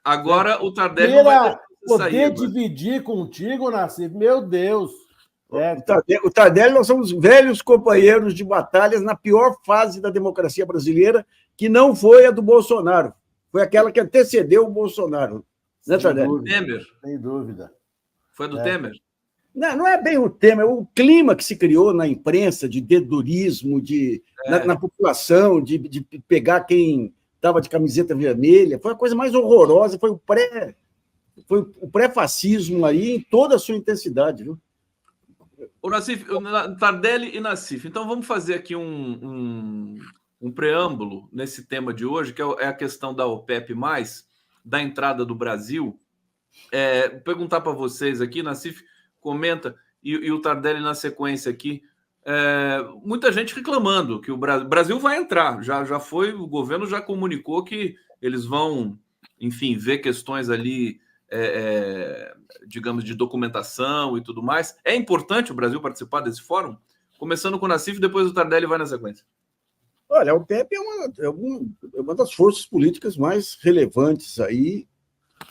Agora o Tardelli não vai poder dividir contigo, Nassif, meu Deus. O Tardelli, nós somos velhos companheiros de batalhas na pior fase da democracia brasileira, que não foi a do Bolsonaro, foi aquela que antecedeu o Bolsonaro. Né, Tardelli? Temer. Sem dúvida. Foi a do Temer? Não é bem o Temer, o clima que se criou na imprensa de dedurismo, na população, de pegar quem estava de camiseta vermelha, foi a coisa mais horrorosa, foi o pré-fascismo aí em toda a sua intensidade, viu? O Nassif, Tardelli e Nassif. Então vamos fazer aqui um preâmbulo nesse tema de hoje, que é a questão da OPEP+, da entrada do Brasil. Perguntar para vocês aqui, Nassif comenta, e o Tardelli na sequência aqui, muita gente reclamando que o Brasil vai entrar, já foi, o governo já comunicou que eles vão, enfim, ver questões ali, digamos, de documentação e tudo mais. É importante o Brasil participar desse fórum? Começando com o Nassif, depois o Tardelli vai na sequência. Olha, a OPEP é uma das forças políticas mais relevantes aí,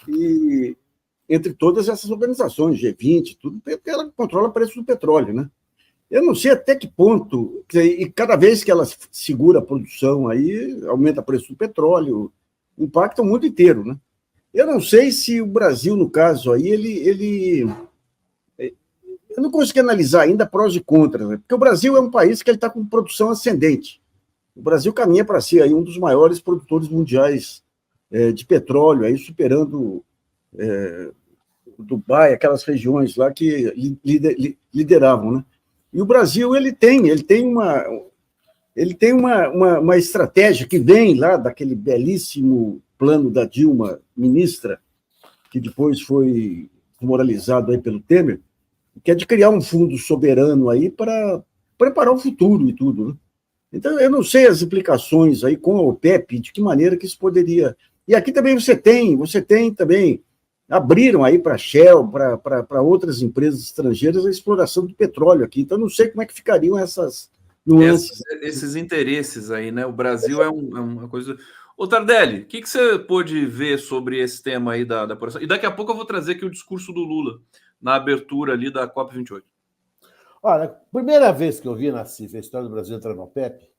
e entre todas essas organizações, G20, tudo, porque ela controla o preço do petróleo, né? Eu não sei até que ponto, e cada vez que ela segura a produção aí, aumenta o preço do petróleo, impacta o mundo inteiro, né? Eu não sei se o Brasil, no caso aí, eu não consegui analisar ainda prós e contras, né? Porque o Brasil é um país que está com produção ascendente. O Brasil caminha para ser aí um dos maiores produtores mundiais de petróleo, aí superando Dubai, aquelas regiões lá que lideravam, né? E o Brasil ele tem uma estratégia que vem lá daquele belíssimo plano da Dilma, ministra, que depois foi moralizado aí pelo Temer, que é de criar um fundo soberano aí para preparar o futuro e tudo, né? Então, eu não sei as implicações aí com a OPEP, de que maneira que isso poderia... E aqui também você tem também, abriram aí para a Shell, para outras empresas estrangeiras, a exploração do petróleo aqui. Então, não sei como é que ficariam essas nuances. Esses interesses aí, né? O Brasil é uma coisa... Ô, Tardelli, o que você pôde ver sobre esse tema aí da apuração? E daqui a pouco eu vou trazer aqui o discurso do Lula, na abertura ali da COP28. Olha, a primeira vez que eu vi na CIF a história do Brasil entrar no OPEP,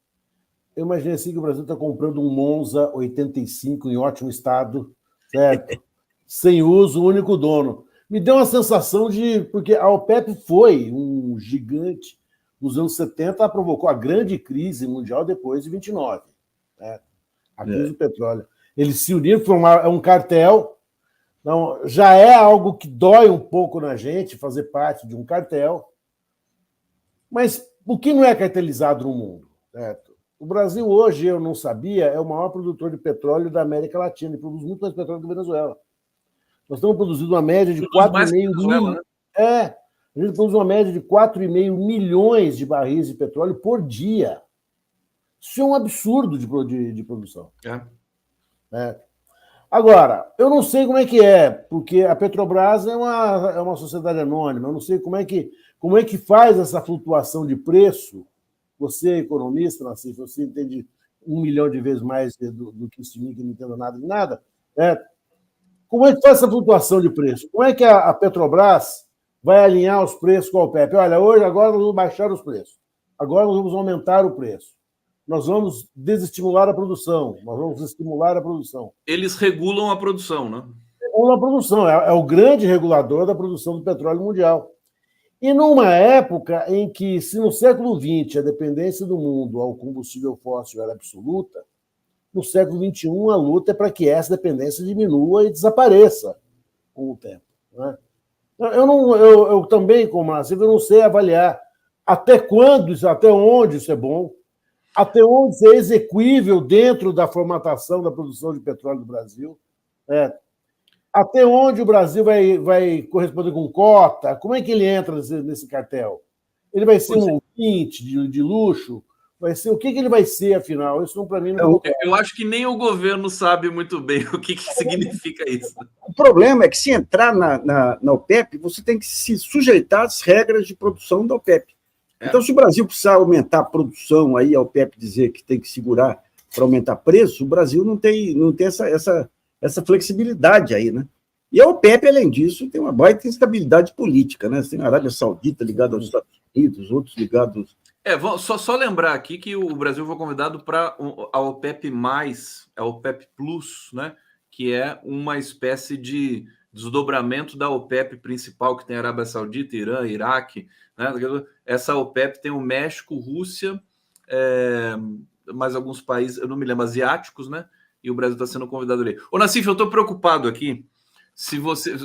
eu imaginei assim que o Brasil está comprando um Monza 85 em ótimo estado, certo? Sem uso, único dono. Me deu uma sensação de... Porque a OPEP foi um gigante nos anos 70, provocou a grande crise mundial depois de 29, né? A crise do petróleo. Eles se uniram, formaram um cartel. Então, já é algo que dói um pouco na gente fazer parte de um cartel. Mas o que não é cartelizado no mundo? Certo? O Brasil hoje, eu não sabia, é o maior produtor de petróleo da América Latina, e produz muito mais petróleo que a Venezuela. Nós estamos produzindo uma média de 4,5 milhões. Né? A gente produz uma média de 4,5 milhões de barris de petróleo por dia. Isso é um absurdo de produção. Agora, eu não sei como é que é, porque a Petrobras é uma sociedade anônima, eu não sei como é que faz essa flutuação de preço. Você é economista, Nassif, você entende 1 milhão de vezes mais do que isso de mim, que não entendo nada de nada. Como é que faz essa flutuação de preço? Como é que a Petrobras vai alinhar os preços com a OPEP? Olha, agora nós vamos baixar os preços, agora nós vamos aumentar o preço. Nós vamos desestimular a produção, nós vamos estimular a produção. Eles regulam a produção, né? Regulam a produção, é o grande regulador da produção do petróleo mundial. E numa época em que, se no século XX a dependência do mundo ao combustível fóssil era absoluta, no século XXI a luta é para que essa dependência diminua e desapareça com o tempo, né? Eu também, como Nassif, eu não sei avaliar até onde isso é bom, até onde isso é execuível dentro da formatação da produção de petróleo do Brasil, até onde o Brasil vai corresponder com cota, como é que ele entra nesse cartel? Ele vai ser um ouvinte de luxo? Vai ser, o que ele vai ser, afinal? Isso para mim não é. Eu acho que nem o governo sabe muito bem o que significa isso. O problema é que, se entrar na OPEP, você tem que se sujeitar às regras de produção da OPEP. Então, se o Brasil precisar aumentar a produção, aí a OPEP dizer que tem que segurar para aumentar preço, o Brasil não tem essa flexibilidade aí, né? E a OPEP, além disso, tem uma baita instabilidade política, né? Você tem a Arábia Saudita ligada aos Estados Unidos, outros ligados... Só lembrar aqui que o Brasil foi convidado para a OPEP+, a OPEP Plus, né? Que é uma espécie de desdobramento da OPEP principal, que tem a Arábia Saudita, Irã, Iraque, né? Essa OPEP tem o México, Rússia, mais alguns países, eu não me lembro, asiáticos, né? E o Brasil está sendo convidado ali. Ô, Nassif, eu estou preocupado aqui. Se você,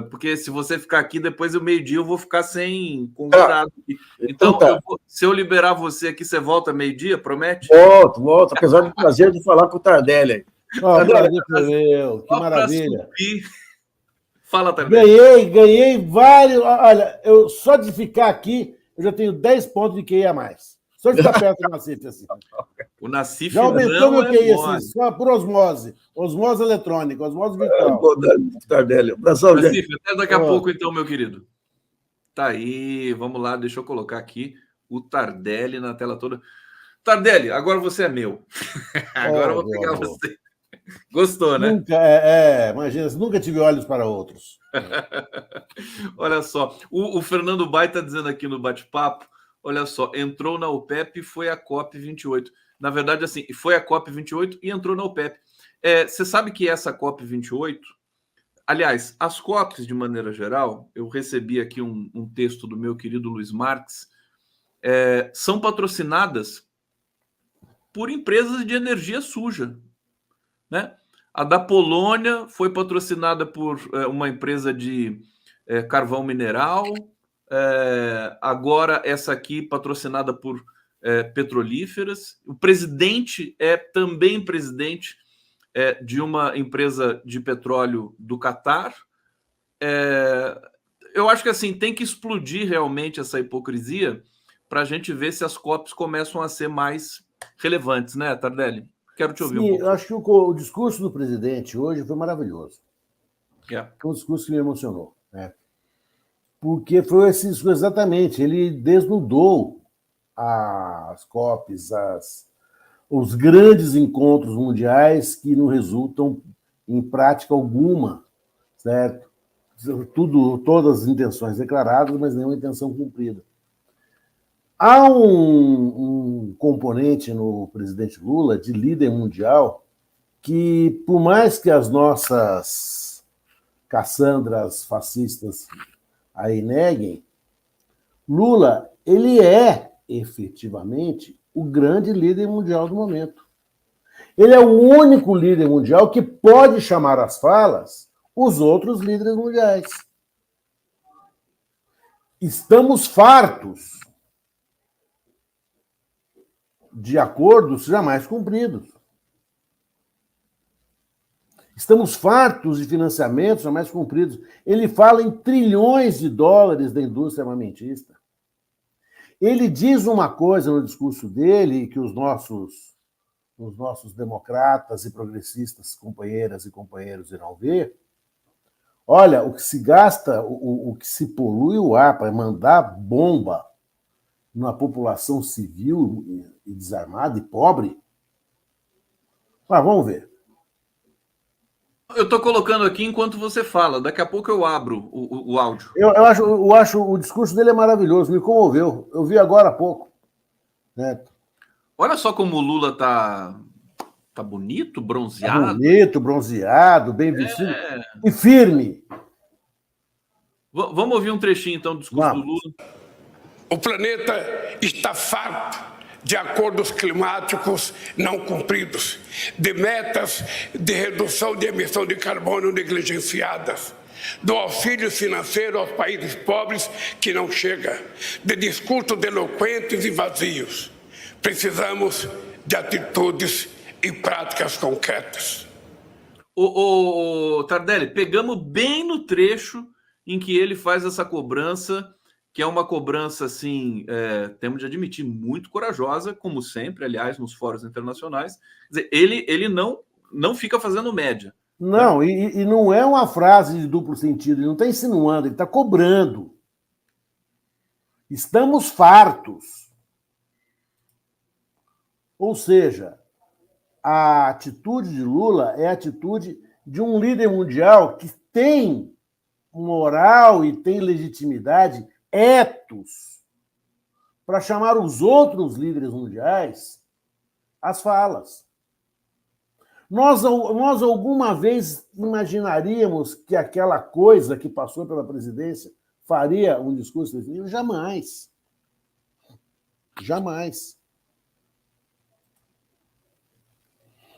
porque se você ficar aqui, depois do meio-dia eu vou ficar sem convidado. Então, tá. se eu liberar você aqui, você volta meio-dia, promete? Volto, apesar do prazer de falar com o Tardelli. Prazer foi meu, que maravilha. Fala, Tardelli. Ganhei vários. Olha, eu só de ficar aqui, eu já tenho 10 pontos de QI a mais. Só de estar perto do Nassif, assim. O Nassif já aumentou meu QI, assim, só por osmose. Osmose eletrônica, osmose virtual. Tardelli, abração, Nassif, até daqui a pouco, então, meu querido. Tá aí, vamos lá, deixa eu colocar aqui o Tardelli na tela toda. Tardelli, agora você é meu. Agora eu vou pegar você. Gostou, né? Nunca, imagina, nunca tive olhos para outros. Olha só, o Fernando Bai está dizendo aqui no bate-papo, olha só, entrou na OPEP e foi a COP28. Na verdade, assim, foi a COP28 e entrou na OPEP. Você sabe que essa COP28, aliás, as COPs, de maneira geral, eu recebi aqui um texto do meu querido Luiz Marques, são patrocinadas por empresas de energia suja, né? A da Polônia foi patrocinada por uma empresa de carvão mineral, agora essa aqui patrocinada por petrolíferas. O presidente é também presidente de uma empresa de petróleo do Catar. Eu acho que assim tem que explodir realmente essa hipocrisia para a gente ver se as COPs começam a ser mais relevantes, né, Tardelli? Quero te ouvir um pouco. Eu acho que o discurso do presidente hoje foi maravilhoso. Foi um discurso que me emocionou, né? Porque foi esse discurso exatamente, ele desnudou as COPs, os grandes encontros mundiais que não resultam em prática alguma, certo? Todas as intenções declaradas, mas nenhuma intenção cumprida. Há um componente no presidente Lula de líder mundial que, por mais que as nossas Cassandras fascistas aí neguem, Lula, ele é efetivamente o grande líder mundial do momento. Ele é o único líder mundial que pode chamar às falas os outros líderes mundiais. Estamos fartos de acordos jamais cumpridos. Estamos fartos de financiamentos jamais cumpridos. Ele fala em trilhões de dólares da indústria armamentista. Ele diz uma coisa no discurso dele que os nossos democratas e progressistas, companheiras e companheiros, irão ver. Olha, o que se gasta, o que se polui o ar para mandar bomba numa população civil e desarmada e pobre. Mas vamos ver. Eu estou colocando aqui enquanto você fala. Daqui a pouco eu abro o áudio. Eu acho o discurso dele é maravilhoso, me comoveu. Eu vi agora há pouco. Neto. Olha só como o Lula tá bonito, bronzeado. Tá bonito, bronzeado, bem vestido e firme. Vamos ouvir um trechinho, então, do discurso do Lula. O planeta está farto de acordos climáticos não cumpridos, de metas de redução de emissão de carbono negligenciadas, do auxílio financeiro aos países pobres que não chega, de discursos eloquentes e vazios. Precisamos de atitudes e práticas concretas. Tardelli, pegamos bem no trecho em que ele faz essa cobrança, que é uma cobrança, assim, temos de admitir, muito corajosa, como sempre, aliás, nos fóruns internacionais. Quer dizer, ele não fica fazendo média. Não, né? E não é uma frase de duplo sentido, ele não está insinuando, ele está cobrando. Estamos fartos. Ou seja, a atitude de Lula é a atitude de um líder mundial que tem moral e tem legitimidade, etos, para chamar os outros líderes mundiais às falas. Nós alguma vez imaginaríamos que aquela coisa que passou pela presidência faria um discurso definitivo? Jamais. Jamais.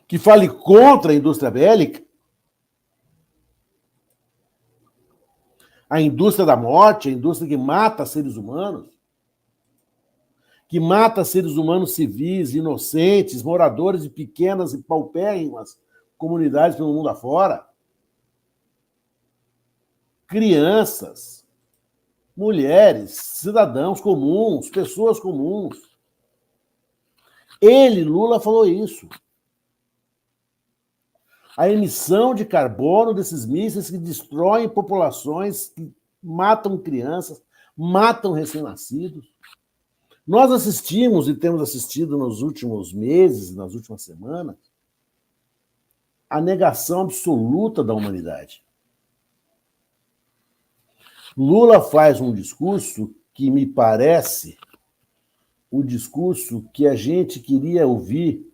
Que fale contra a indústria bélica, a indústria da morte, a indústria que mata seres humanos, que mata seres humanos civis, inocentes, moradores de pequenas e paupérrimas comunidades pelo mundo afora, crianças, mulheres, cidadãos comuns, pessoas comuns. Ele, Lula, falou isso. A emissão de carbono desses mísseis que destroem populações, que matam crianças, matam recém-nascidos. Nós assistimos e temos assistido nos últimos meses, nas últimas semanas, a negação absoluta da humanidade. Lula faz um discurso que me parece o discurso que a gente queria ouvir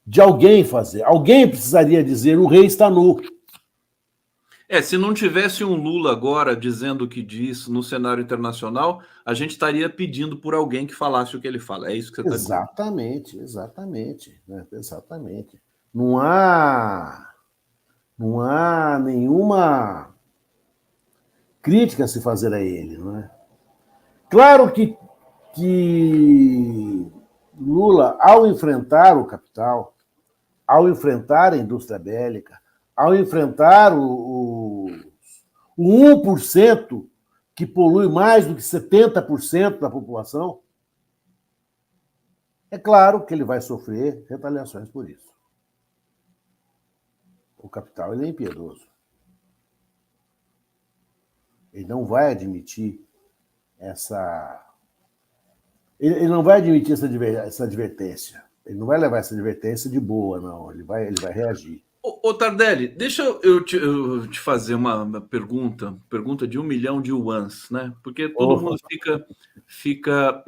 de alguém fazer. Alguém precisaria dizer: o rei está nu. Se não tivesse um Lula agora dizendo o que diz no cenário internacional, a gente estaria pedindo por alguém que falasse o que ele fala. É isso que você está dizendo. Exatamente, né? Exatamente. Não há nenhuma crítica a se fazer a ele, não é? Claro que Lula, ao enfrentar o capital, ao enfrentar a indústria bélica, ao enfrentar o 1% que polui mais do que 70% da população, é claro que ele vai sofrer retaliações por isso. O capital ele é impiedoso. Ele não vai admitir Ele não vai admitir essa advertência. Ele não vai levar essa advertência de boa, não. Ele vai reagir. Ô Tardelli, deixa eu te fazer uma pergunta de 1 milhão de yuans, né? Porque todo mundo fica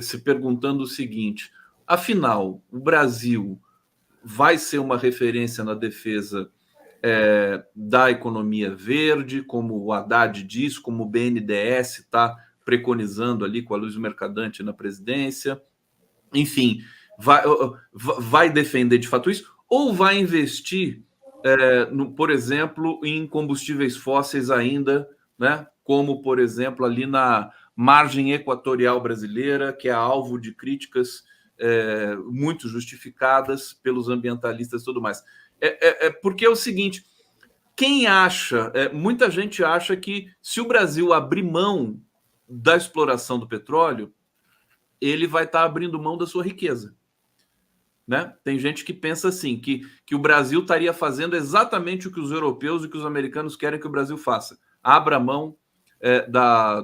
se perguntando o seguinte: afinal, o Brasil vai ser uma referência na defesa da economia verde, como o Haddad diz, como o BNDES está preconizando ali com a Luiz Mercadante na presidência, enfim, vai defender de fato isso, ou vai investir, por exemplo, em combustíveis fósseis ainda, né? Como, por exemplo, ali na margem equatorial brasileira, que é alvo de críticas muito justificadas pelos ambientalistas e tudo mais. Porque é o seguinte, muita gente acha que se o Brasil abrir mão da exploração do petróleo, ele vai estar abrindo mão da sua riqueza. Né? Tem gente que pensa assim, que o Brasil estaria fazendo exatamente o que os europeus e que os americanos querem que o Brasil faça. Abra mão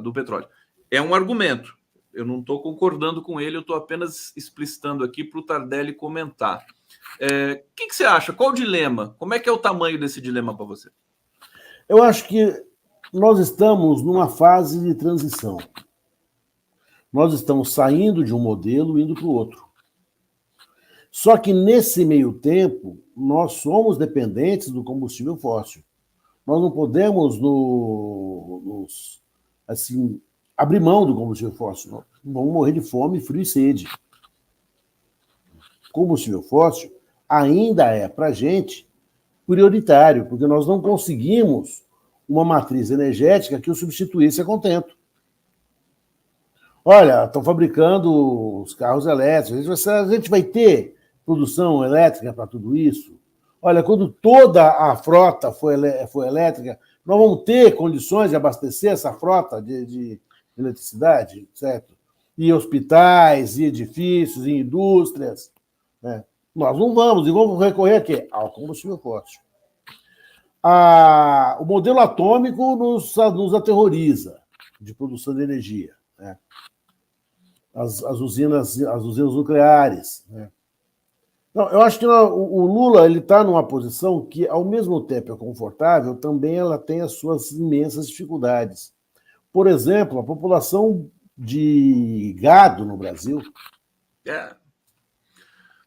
do petróleo. É um argumento. Eu não estou concordando com ele, eu estou apenas explicitando aqui para o Tardelli comentar. O que você acha? Qual o dilema? Como é que é o tamanho desse dilema para você? Eu acho que nós estamos numa fase de transição. Nós estamos saindo de um modelo e indo para o outro. Só que, nesse meio tempo, nós somos dependentes do combustível fóssil. Nós não podemos abrir mão do combustível fóssil. Nós vamos morrer de fome, frio e sede. O combustível fóssil ainda é, para a gente, prioritário, porque nós não conseguimos uma matriz energética que o substituísse a contento. Olha, estão fabricando os carros elétricos. A gente vai ter produção elétrica para tudo isso? Olha, quando toda a frota for elétrica, nós vamos ter condições de abastecer essa frota de eletricidade, certo? E hospitais, e edifícios, e indústrias. Né? Nós não vamos, e vamos recorrer a quê? Ao combustível fóssil. O modelo atômico nos aterroriza de produção de energia. Né? As usinas nucleares. Né? Não, eu acho que o Lula ele está numa posição que, ao mesmo tempo, é confortável, também ela tem as suas imensas dificuldades. Por exemplo, a população de gado no Brasil.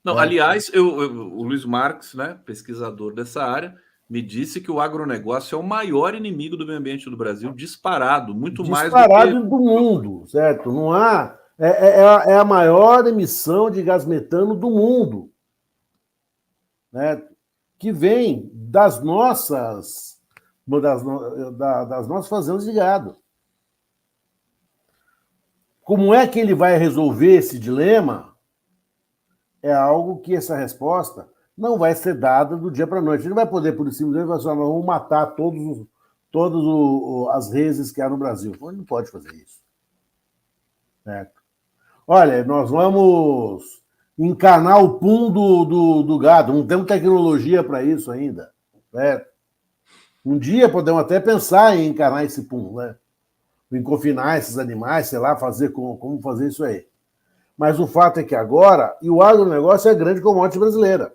Não, aliás, o Luiz Marques, né, pesquisador dessa área, me disse que o agronegócio é o maior inimigo do meio ambiente do Brasil, disparado, muito mais do que... Disparado do mundo, certo? Não há... É a maior emissão de gás metano do mundo, né? Que vem das nossas fazendas de gado. Como é que ele vai resolver esse dilema? É algo que essa resposta não vai ser dada do dia para a noite. Ele não vai poder, por cima dele, falar assim, nós vamos matar todas as reses que há no Brasil. Ele não pode fazer isso. Certo? Olha, nós vamos encanar o pum do gado. Não temos tecnologia para isso ainda. Certo? Um dia podemos até pensar em encanar esse pum, né? Em confinar esses animais, sei lá, fazer como fazer isso aí. Mas o fato é que agora, e o agronegócio é a grande commodity brasileira.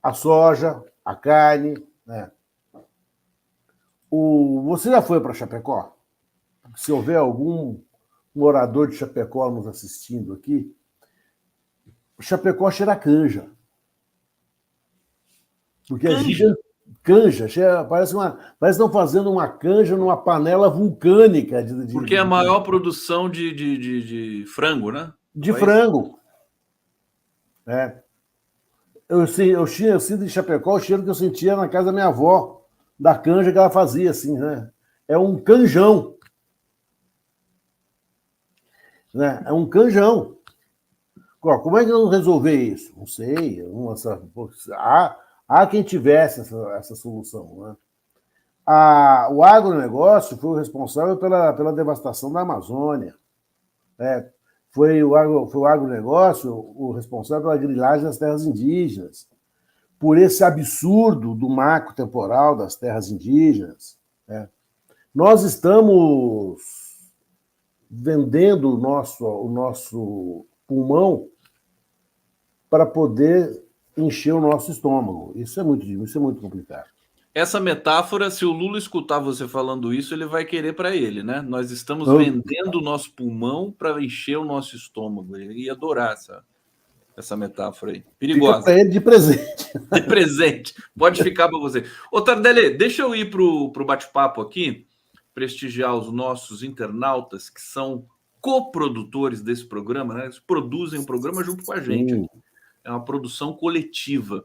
A soja, a carne, né? Você já foi para Chapecó? Se houver algum morador de Chapecó nos assistindo aqui, Chapecó cheira canja. Porque a gente canja, parece que estão fazendo uma canja numa panela vulcânica. Porque é a maior produção de frango, né? De frango. É. Eu sinto em Chapecó o cheiro que eu sentia na casa da minha avó, da canja que ela fazia, assim, né? É um canjão. Né? É um canjão. Como é que vamos resolver isso? Não sei. Há quem tivesse essa solução. Né? O agronegócio foi o responsável pela devastação da Amazônia. Né? Foi o agronegócio o responsável pela grilagem das terras indígenas, por esse absurdo do marco temporal das terras indígenas. Né? Nós estamos vendendo o nosso pulmão para poder encher o nosso estômago. Isso é muito complicado. Essa metáfora, se o Lula escutar você falando isso, ele vai querer para ele, né? Nós estamos vendendo o nosso pulmão para encher o nosso estômago. Ele ia adorar essa metáfora aí. Perigosa. Fica para ele de presente. De presente. Pode ficar para você. Ô, Tardelli, deixa eu ir para o bate-papo aqui, prestigiar os nossos internautas que são coprodutores desse programa, né? Eles produzem o programa junto com a gente. É uma produção coletiva.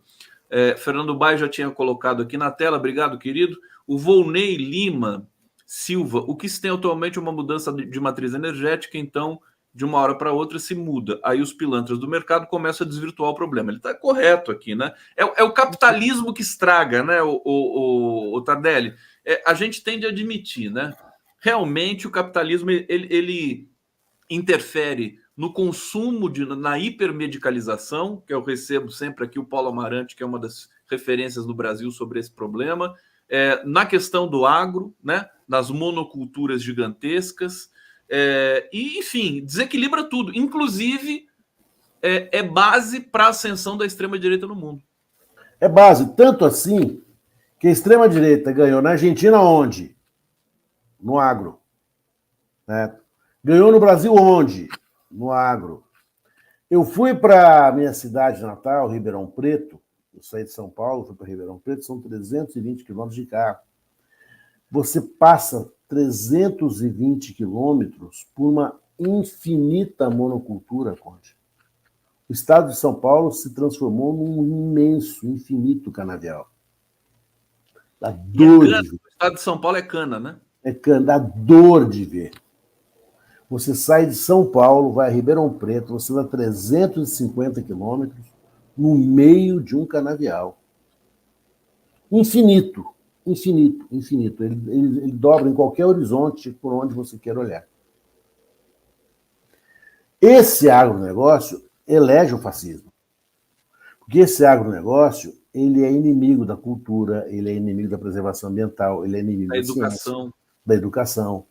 Fernando Baio já tinha colocado aqui na tela, obrigado, querido. O Volney Lima Silva, o que se tem atualmente é uma mudança de matriz energética, então, de uma hora para outra se muda. Aí os pilantras do mercado começam a desvirtuar o problema. Ele está correto aqui, né? É o capitalismo que estraga, né, o Tardelli? A gente tende a admitir, né? Realmente o capitalismo ele interfere no consumo, na hipermedicalização, que eu recebo sempre aqui o Paulo Amarante, que é uma das referências no Brasil sobre esse problema, na questão do agro, né, nas monoculturas gigantescas, e, enfim, desequilibra tudo. Inclusive, é base para a ascensão da extrema-direita no mundo. É base, tanto assim que a extrema-direita ganhou na Argentina onde? No agro. Né? Ganhou no Brasil onde? No agro. Eu fui para a minha cidade natal, Ribeirão Preto. Eu saí de São Paulo, fui para Ribeirão Preto, são 320 quilômetros de carro. Você passa 320 quilômetros por uma infinita monocultura, Conde. O estado de São Paulo se transformou num imenso, infinito canavial. Dá dor de ver. O estado de São Paulo é cana, né? É cana, dá dor de ver. Você sai de São Paulo, vai a Ribeirão Preto, você dá 350 quilômetros no meio de um canavial. Infinito, infinito, infinito. Ele dobra em qualquer horizonte por onde você quer olhar. Esse agronegócio elege o fascismo. Porque esse agronegócio, ele é inimigo da cultura, ele é inimigo da preservação ambiental, ele é inimigo da educação.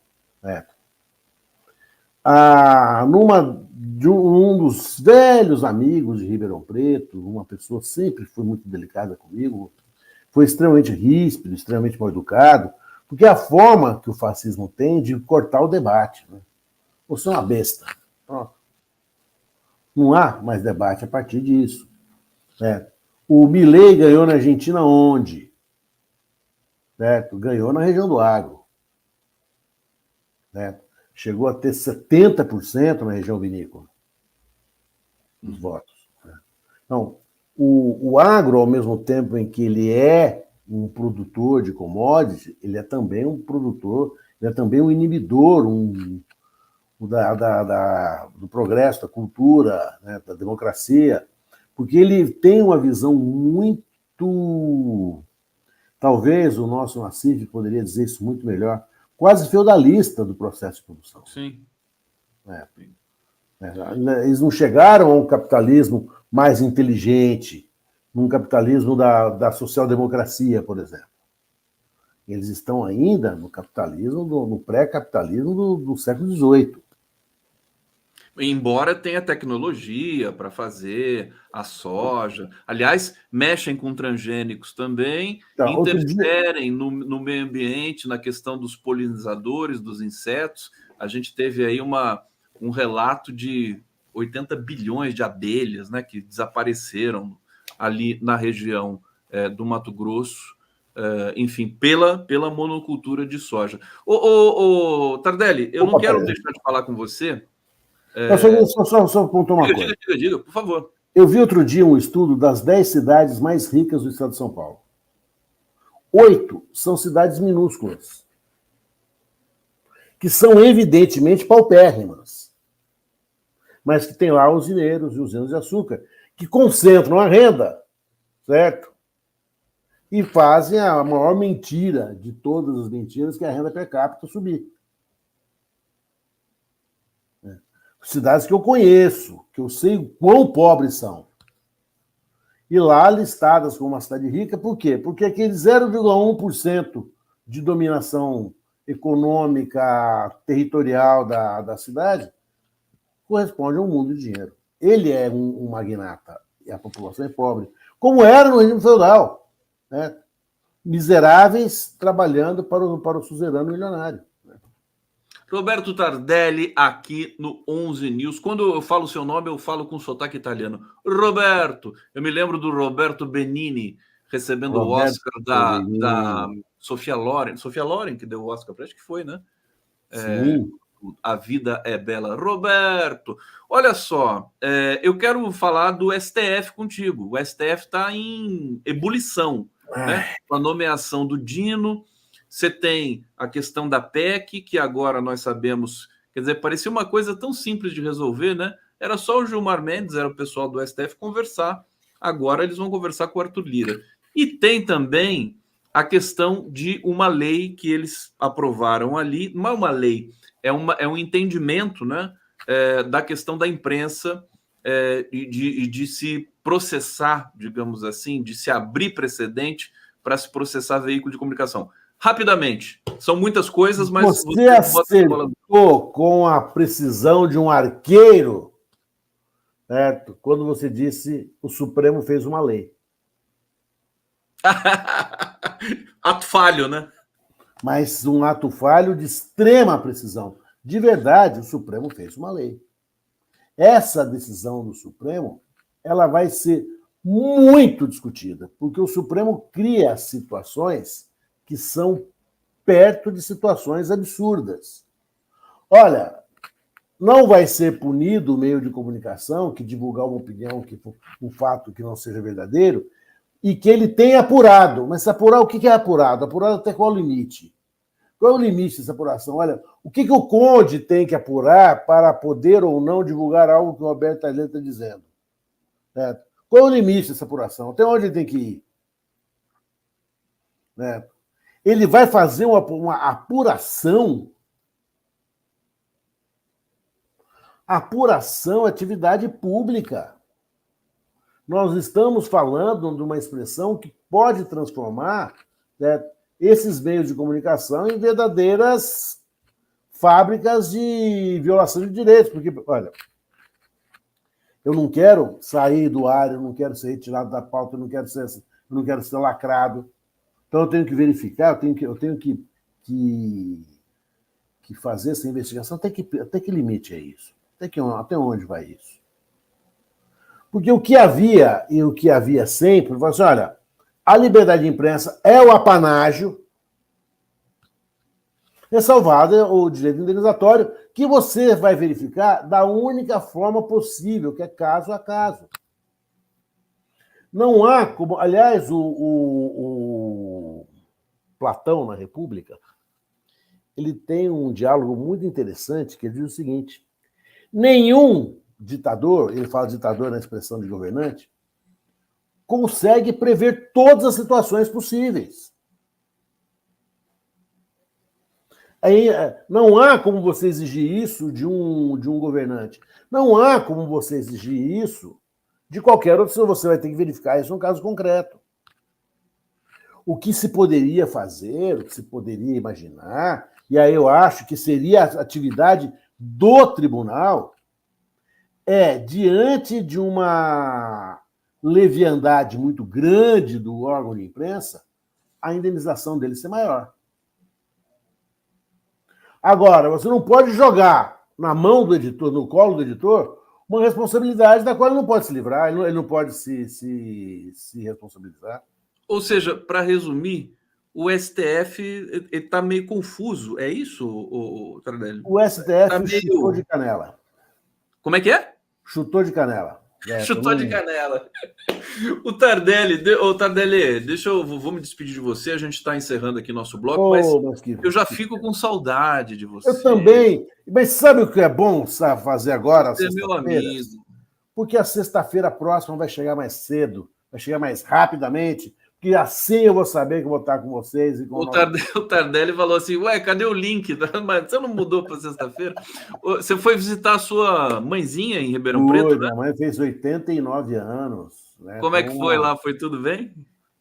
Numa de um dos velhos amigos de Ribeirão Preto, uma pessoa que sempre foi muito delicada comigo, foi extremamente ríspido, extremamente mal educado, porque é a forma que o fascismo tem de cortar o debate. Né? Você é uma besta. Pronto. Não há mais debate a partir disso. Né? O Milei ganhou na Argentina onde? Certo? Ganhou na região do agro. Certo? Chegou a ter 70% na região vinícola dos votos. Né? Então, o agro, ao mesmo tempo em que ele é um produtor de commodities, ele é também um produtor, ele é também um inibidor do progresso, da cultura, né, da democracia, porque ele tem uma visão muito... Talvez o nosso Nassif poderia dizer isso muito melhor, quase feudalista do processo de produção. Sim. Eles não chegaram a um capitalismo mais inteligente, num capitalismo da social-democracia, por exemplo. Eles estão ainda no capitalismo, no pré-capitalismo do século XVIII. Embora tenha tecnologia para fazer a soja. Aliás, mexem com transgênicos também, Então, interferem no meio ambiente, na questão dos polinizadores, dos insetos. A gente teve aí um relato de 80 bilhões de abelhas, né, que desapareceram ali na região do Mato Grosso, enfim, pela monocultura de soja. Tardelli, eu não quero deixar de falar com você. Só apontar uma coisa. Diga, por favor. Eu vi outro dia um estudo das 10 cidades mais ricas do estado de São Paulo. 8 são cidades minúsculas, que são evidentemente paupérrimas, mas que tem lá usineiros e usinas de açúcar, que concentram a renda, certo? E fazem a maior mentira de todas as mentiras, que é a renda per capita subir. Cidades que eu conheço, que eu sei o quão pobres são. E lá listadas como uma cidade rica, por quê? Porque aquele 0,1% de dominação econômica, territorial da cidade corresponde a um mundo de dinheiro. Ele é um magnata e a população é pobre. Como era no regime feudal. Né? Miseráveis trabalhando para o suzerano milionário. Roberto Tardelli, aqui no 11 News. Quando eu falo o seu nome, eu falo com sotaque italiano. Roberto, eu me lembro do Roberto Benini recebendo o Oscar da Sofia Loren. Sofia Loren que deu o Oscar, acho que foi, né? Sim. A Vida é Bela. Roberto, olha só, eu quero falar do STF contigo. O STF está em ebulição, né? Com a nomeação do Dino. Você tem a questão da PEC, que agora nós sabemos, quer dizer, parecia uma coisa tão simples de resolver, né? Era só o Gilmar Mendes, era o pessoal do STF conversar. Agora eles vão conversar com o Arthur Lira. E tem também a questão de uma lei que eles aprovaram ali, não é uma lei, é um entendimento, né, da questão da imprensa e de se processar, digamos assim, de se abrir precedente para se processar veículo de comunicação. Rapidamente, são muitas coisas, mas... Você acertou com a precisão de um arqueiro, certo? Quando você disse o Supremo fez uma lei. Ato falho, né? Mas um ato falho de extrema precisão. De verdade, o Supremo fez uma lei. Essa decisão do Supremo, ela vai ser muito discutida, porque o Supremo cria situações que são perto de situações absurdas. Olha, não vai ser punido o meio de comunicação que divulgar uma opinião, um fato que não seja verdadeiro, e que ele tenha apurado. Mas apurar, o que é apurado? Apurado até qual o limite? Qual é o limite dessa apuração? Olha, o que o Conde tem que apurar para poder ou não divulgar algo que o Roberto Tardelli está dizendo? Certo? Qual é o limite dessa apuração? Até onde ele tem que ir? Certo? Ele vai fazer uma apuração. Apuração é atividade pública. Nós estamos falando de uma expressão que pode transformar, né, esses meios de comunicação em verdadeiras fábricas de violação de direitos. Porque, olha, Eu não quero sair do ar, eu não quero ser retirado da pauta, eu não quero ser lacrado. Então eu tenho que verificar, eu tenho que fazer essa investigação. Até que limite é isso? Até onde vai isso? Porque o que havia sempre, foi assim, olha, a liberdade de imprensa é o apanágio, ressalvado o direito indenizatório, que você vai verificar da única forma possível, que é caso a caso. Não há como... Aliás, o Platão, na República, ele tem um diálogo muito interessante, que ele diz o seguinte: nenhum ditador, ele fala ditador na expressão de governante, consegue prever todas as situações possíveis. Aí, não há como você exigir isso de um governante. Não há como você exigir isso de qualquer outro, você vai ter que verificar isso num caso concreto. O que se poderia fazer, o que se poderia imaginar, e aí eu acho que seria a atividade do tribunal, diante de uma leviandade muito grande do órgão de imprensa, a indenização dele ser maior. Agora, você não pode jogar na mão do editor, no colo do editor, uma responsabilidade da qual ele não pode se livrar, ele não pode se responsabilizar. Ou seja, para resumir, o STF está meio confuso, é isso, o Tardelli? O STF chutou de canela. Como é que é? Chutou de canela. Chutou de canela. O Tardelli, vou me despedir de você, a gente está encerrando aqui nosso bloco, mas eu já fico com saudade de você. Eu também. Mas sabe o que é bom fazer agora? Você é meu amigo. Porque a sexta-feira próxima vai chegar mais cedo, vai chegar mais rapidamente, que assim eu vou saber que eu vou estar com vocês. O Tardelli falou assim, ué, cadê o link? Mas você não mudou para sexta-feira? Você foi visitar a sua mãezinha em Ribeirão Preto, né? Minha mãe fez 89 anos. Né? Como é que foi lá? Foi tudo bem?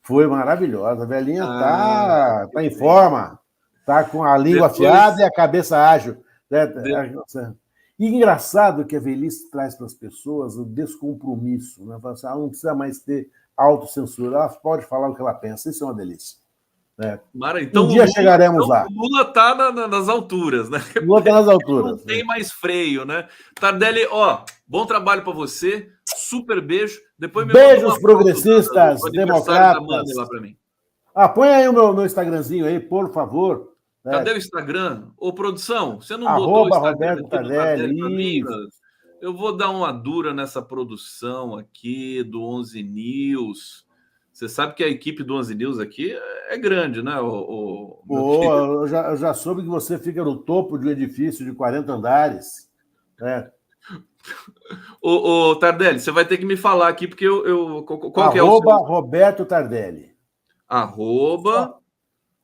Foi maravilhosa. A velhinha tá em forma. Tá com a língua afiada e a cabeça ágil. E engraçado que a velhice traz para as pessoas o descompromisso. Né? Ela não precisa mais ter autocensura. Ela pode falar o que ela pensa. Isso é uma delícia. Né? Então, um dia chegaremos lá. O Lula está nas alturas, né? O Lula está nas alturas. Não tem mais freio, né? Tardelli, bom trabalho para você. Super beijo. Depois beijos progressistas, democratas. Lá para mim. Põe aí o meu Instagramzinho aí, por favor. Cadê o Instagram? Ô, produção, você não botou o Instagram Roberto Tardelli para mim? Eu vou dar uma dura nessa produção aqui do 11 News. Você sabe que a equipe do 11 News aqui é grande, né? Eu já soube que você fica no topo de um edifício de 40 andares. Né? Ô, Tardelli, você vai ter que me falar aqui, porque qual que é o seu... Roberto Tardelli.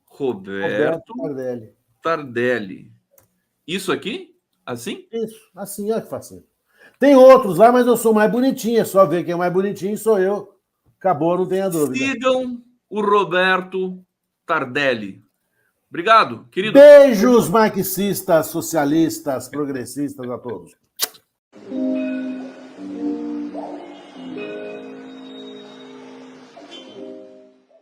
Roberto Tardelli. Isso aqui? Assim? Isso, assim, olha que facinho. Tem outros lá, mas eu sou mais bonitinho. É só ver quem é mais bonitinho, sou eu. Acabou, não tenha dúvida. Sigam o Roberto Tardelli. Obrigado, querido. Beijos marxistas, socialistas, progressistas a todos.